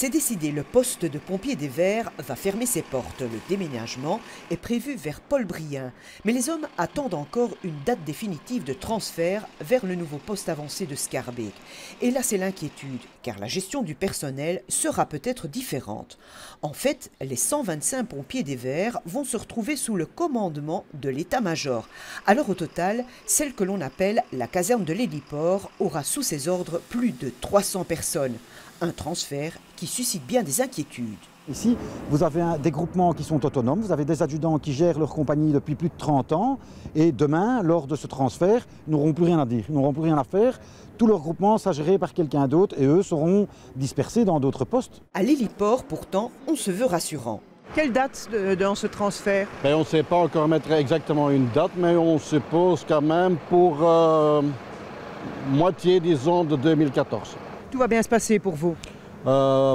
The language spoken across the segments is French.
C'est décidé, le poste de pompier des Verts va fermer ses portes. Le déménagement est prévu vers Paul-Brien. Mais les hommes attendent encore une date définitive de transfert vers le nouveau poste avancé de Schaerbeek. Et là, c'est l'inquiétude, car la gestion du personnel sera peut-être différente. En fait, les 125 pompiers des Verts vont se retrouver sous le commandement de l'état-major. Alors au total, celle que l'on appelle la caserne de l'héliport aura sous ses ordres plus de 300 personnes. Un transfert qui suscite bien des inquiétudes. Ici, vous avez des groupements qui sont autonomes, vous avez des adjudants qui gèrent leur compagnie depuis plus de 30 ans et demain, lors de ce transfert, ils n'auront plus rien à dire, ils n'auront plus rien à faire. Tout leur groupement sera géré par quelqu'un d'autre et eux seront dispersés dans d'autres postes. À l'héliport, pourtant, on se veut rassurant. Quelle date dans ce transfert? On ne sait pas encore mettre exactement une date, mais on suppose quand même pour moitié, disons, de 2014. Tout va bien se passer pour vous?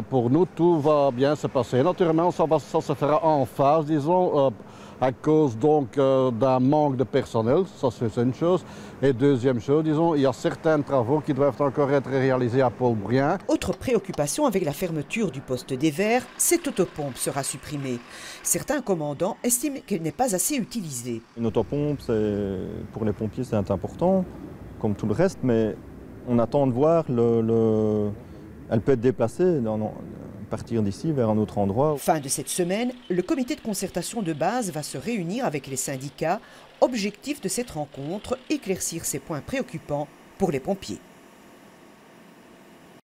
Pour nous, tout va bien se passer. Naturellement, ça se fera en phase, disons, à cause donc d'un manque de personnel, ça c'est une chose. Et deuxième chose, disons, il y a certains travaux qui doivent encore être réalisés à Paul-Brien. Autre préoccupation avec la fermeture du poste des Verts, cette autopompe sera supprimée. Certains commandants estiment qu'elle n'est pas assez utilisée. Une autopompe, pour les pompiers, c'est important, comme tout le reste, mais on attend de voir elle peut être déplacée, partir d'ici vers un autre endroit. Fin de cette semaine, le comité de concertation de base va se réunir avec les syndicats. Objectif de cette rencontre, éclaircir ces points préoccupants pour les pompiers.